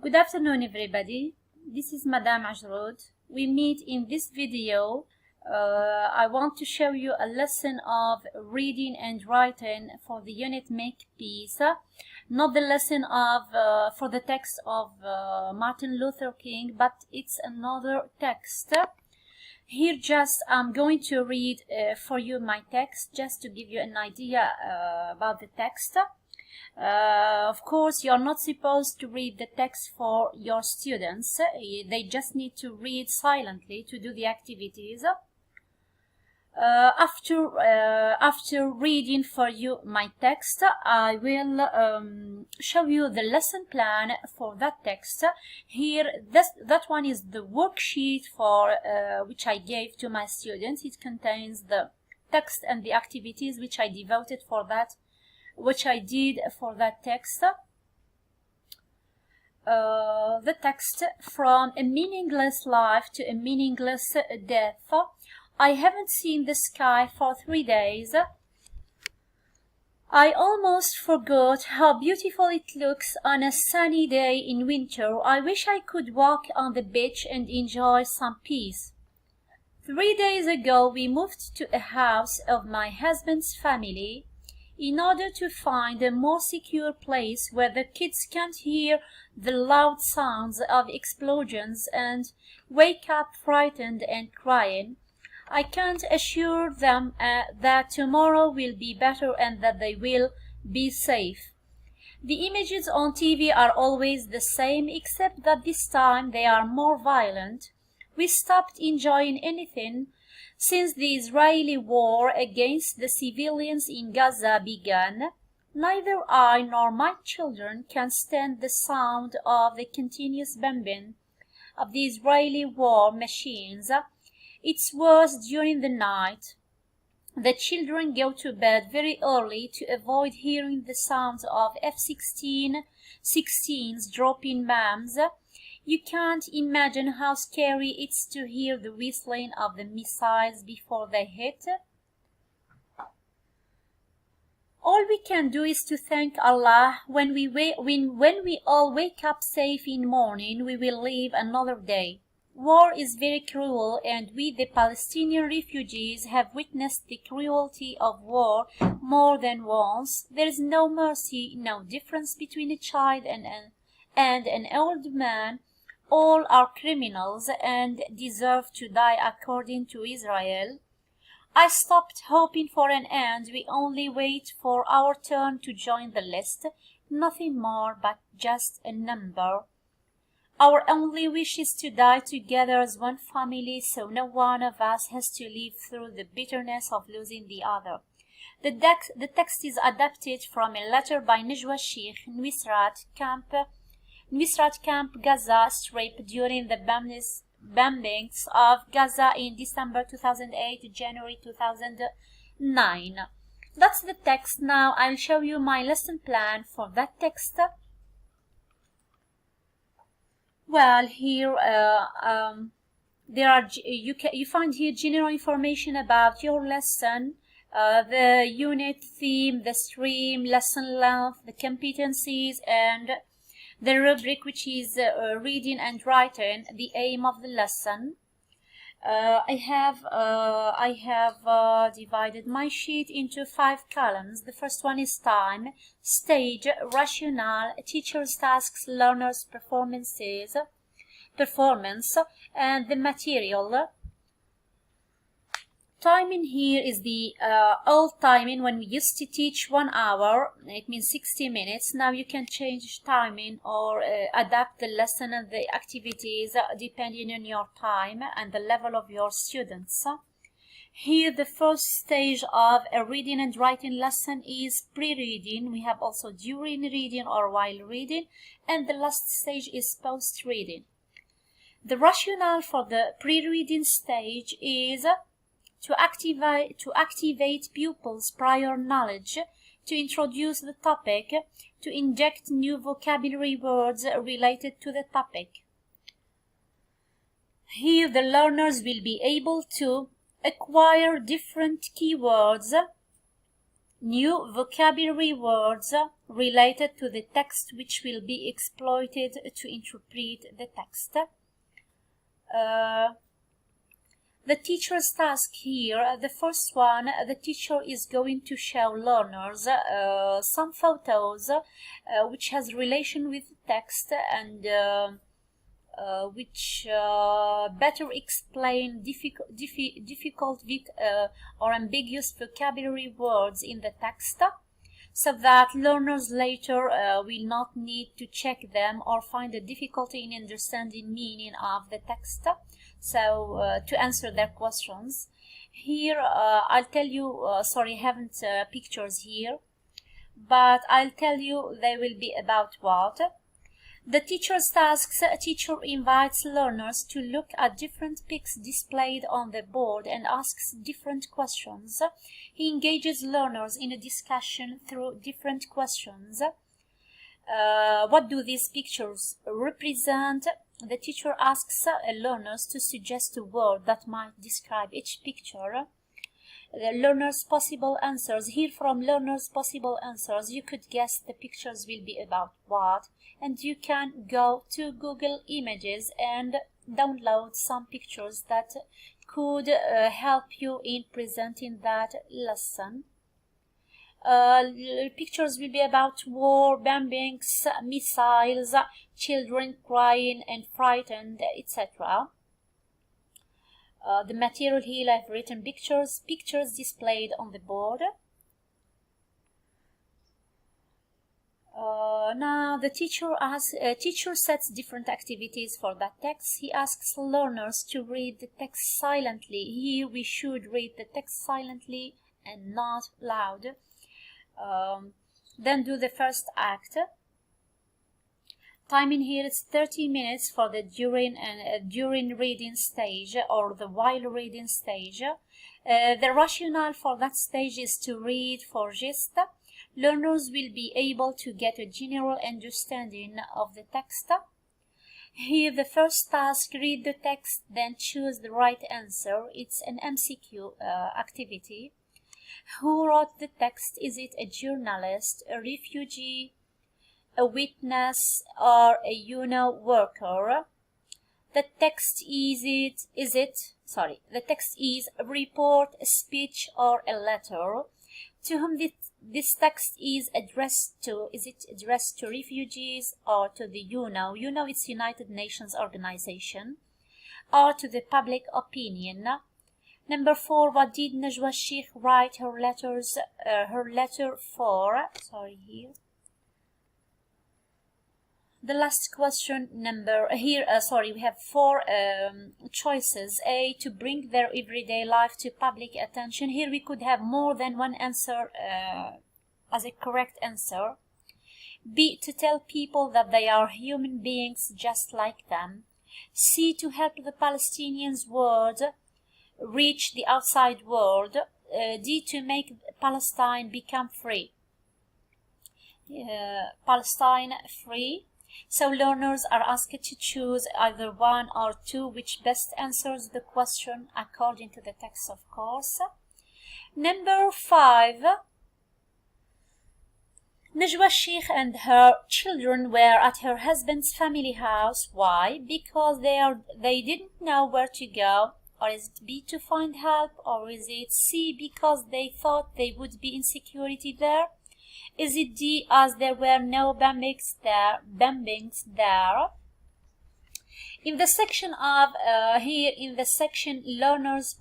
Good afternoon, everybody. This is Madame Ajroud. We meet in this video. I want to show you a lesson of reading and writing for the unit Make Peace, not the lesson of for the text of Martin Luther King, but it's another text. Here I'm going to read for you my text just to give you an idea about the text. Of course, you're not supposed to read the text for your students. They just need to read silently to do the activities. After reading for you my text, I will show you the lesson plan for that text. Here, that one is the worksheet for which I gave to my students. It contains the text and the activities which I devoted for that, which I did for that text. The text from a meaningless life to a meaningless death. I haven't seen the sky for 3 days. I almost forgot how beautiful it looks on a sunny day in winter. I wish I could walk on the beach and enjoy some peace. 3 days ago, we moved to a house of my husband's family in order to find a more secure place where the kids can't hear the loud sounds of explosions and wake up frightened and crying. I can't assure them that tomorrow will be better and that they will be safe. The images on TV are always the same, except that this time they are more violent. We stopped enjoying anything since the Israeli war against the civilians in Gaza began. Neither I nor my children can stand the sound of the continuous bombing of the Israeli war machines. It's worse during the night. The children go to bed very early to avoid hearing the sounds of F-16s dropping bombs. You can't imagine how scary it's to hear the whistling of the missiles before they hit. All we can do is to thank Allah. When we all wake up safe in morning, we will live another day. War is very cruel, and we, the Palestinian refugees, have witnessed the cruelty of war more than once. There is no mercy, no difference between a child and an old man. All are criminals and deserve to die according to Israel. I stopped hoping for an end. We only wait for our turn to join the list. Nothing more but just a number. Our only wish is to die together as one family, so no one of us has to live through the bitterness of losing the other. The text is adapted from a letter by Najwa Sheikh, Nusrat Camp Gaza Strip during the bombings of Gaza in December 2008 to January 2009. That's the text. Now I'll show you my lesson plan for that text. Well, here you find here general information about your lesson, the unit theme, the stream, lesson length, the competencies, and the rubric, which is reading and writing, the aim of the lesson. I have divided my sheet into 5 columns. The first one is time, stage, rationale, teacher's tasks, learners' performance, and the material. Timing here is the old timing when we used to teach 1 hour. It means 60 minutes. Now you can change timing or adapt the lesson and the activities depending on your time and the level of your students. Here the first stage of a reading and writing lesson is pre-reading. We have also during reading or while reading, and the last stage is post-reading. The rationale for the pre-reading stage is to activate pupils' prior knowledge, to introduce the topic, to inject new vocabulary words related to the topic. Here the learners will be able to acquire different keywords new vocabulary words related to the text which will be exploited to interpret the text. The teacher's task here, the first one, the teacher is going to show learners some photos which has relation with the text and which better explain difficult or ambiguous vocabulary words in the text, so that learners later will not need to check them or find a difficulty in understanding meaning of the text. So to answer their questions, here I'll tell you, sorry, I haven't pictures here, but I'll tell you they will be about what. The teacher's tasks, a teacher invites learners to look at different pics displayed on the board and asks different questions. He engages learners in a discussion through different questions. What do these pictures represent? The teacher asks learners to suggest a word that might describe each picture. The learners' possible answers. Here from learners' possible answers, you could guess the pictures will be about what, and you can go to Google Images and download some pictures that could help you in presenting that lesson. Pictures will be about war, bombings, missiles, children crying and frightened, etc. The material here I've written pictures displayed on the board. Now the teacher sets different activities for that text. He asks learners to read the text silently. Here we should read the text silently and not loud. Then do the first act. Timing here is 30 minutes for the during reading stage or the while reading stage. The rationale for that stage is to read for gist. Learners will be able to get a general understanding of the text. Here the first task, read the text, then choose the right answer. It's an MCQ activity. Who wrote the text? Is it a journalist, a refugee, a witness, or a UNO worker? The text the text is a report, a speech, or a letter. To whom this text is addressed to? Is it addressed to refugees or to the UNO? UNO is United Nations Organization, or to the public opinion. Number 4, what did Najwa Sheikh write her letter for? The last question we have 4 choices. A, to bring their everyday life to public attention. Here we could have more than one answer as a correct answer. B, to tell people that they are human beings just like them. C, to help the Palestinians' word reach the outside world. D, to make Palestine become free. Palestine free. So learners are asked to choose either 1 or 2, which best answers the question according to the text, of course. Number 5. Najwa Sheikh and her children were at her husband's family house. Why? Because they didn't know where to go. Or is it B, to find help? Or is it C, because they thought they would be in security there? Is it D, as there were no bombings there? In the section of learners'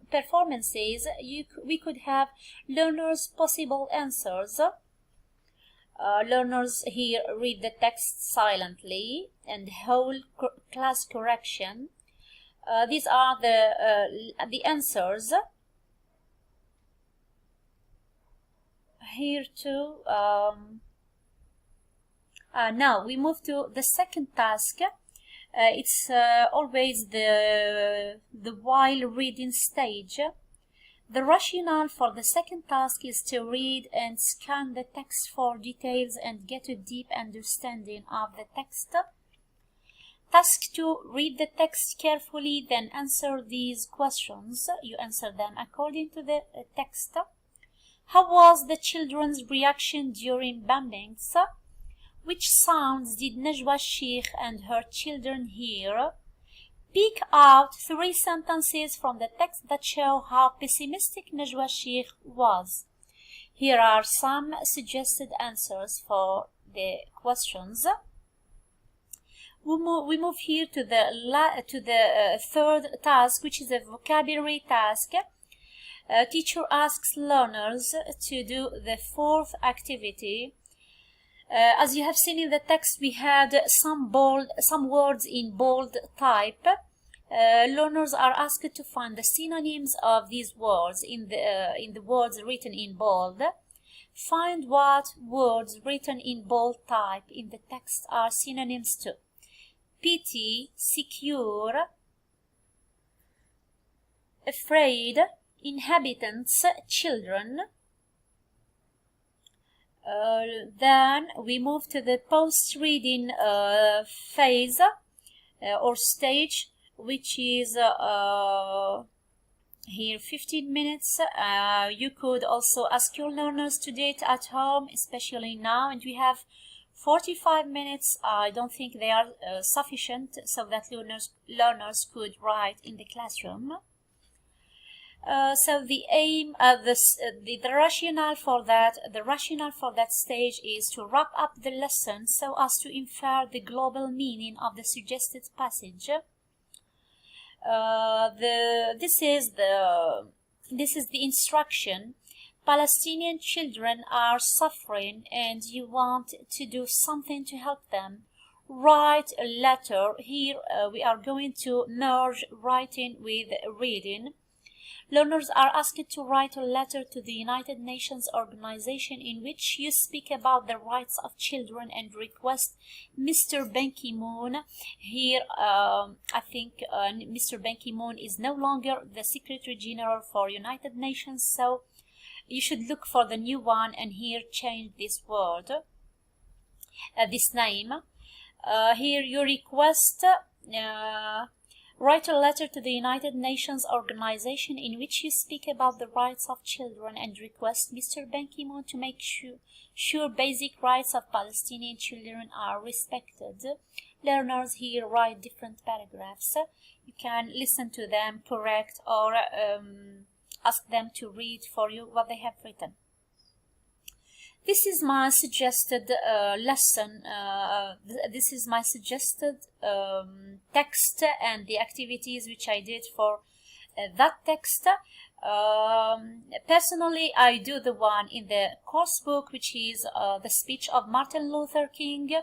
performances, we could have learners' possible answers. Learners here read the text silently and whole class correction. These are the answers. Here too. Now we move to the second task. It's always the while reading stage. The rationale for the second task is to read and scan the text for details and get a deep understanding of the text. Task 2, read the text carefully, then answer these questions. You answer them according to the text. How was the children's reaction during bombings? Which sounds did Najwa Sheikh and her children hear? Pick out 3 sentences from the text that show how pessimistic Najwa Sheikh was. Here are some suggested answers for the questions. We move here to the third task, which is a vocabulary task. Teacher asks learners to do the fourth activity. As you have seen in the text, we had some words in bold type. Learners are asked to find the synonyms of these words in the words written in bold. Find what words written in bold type in the text are synonyms to. Pity, secure, afraid, inhabitants, children. Then we move to the post-reading phase or stage, which is here 15 minutes. You could also ask your learners to do it at home, especially now, and we have 45 minutes. I don't think they are sufficient so that learners could write in the classroom. So the aim, the rationale for that stage is to wrap up the lesson so as to infer the global meaning of the suggested passage. This is the instruction. Palestinian children are suffering and you want to do something to help them. Write a letter. Here we are going to merge writing with reading. Learners are asked to write a letter to the United Nations organization in which you speak about the rights of children and request Mr. Ban Ki-moon. Here, I think Mr. Ban Ki-moon is no longer the Secretary General for United Nations, so you should look for the new one and here change this word, this name. Here you request write a letter to the United Nations organization in which you speak about the rights of children and request Mr. Ban Ki-moon to make sure basic rights of Palestinian children are respected. Learners here write different paragraphs. You can listen to them, correct, or ask them to read for you what they have written. This is my suggested lesson. This is my suggested text and the activities which I did for that text. Personally, I do the one in the course book, which is the speech of Martin Luther King.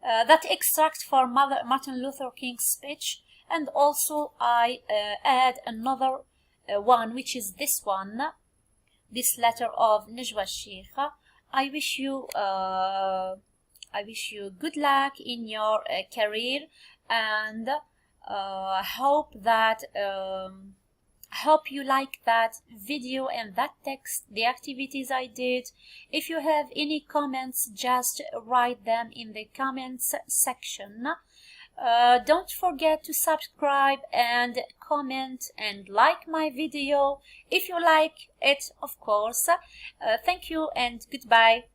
That extract for Martin Luther King's speech, and also I add another one, which is this one, this letter of Najwa Sheikh. I wish you good luck in your career, and hope you like that video and that text, the activities I did. If you have any comments, just write them in the comments section. Don't forget to subscribe and comment and like my video if you like it, of course. Thank you and goodbye.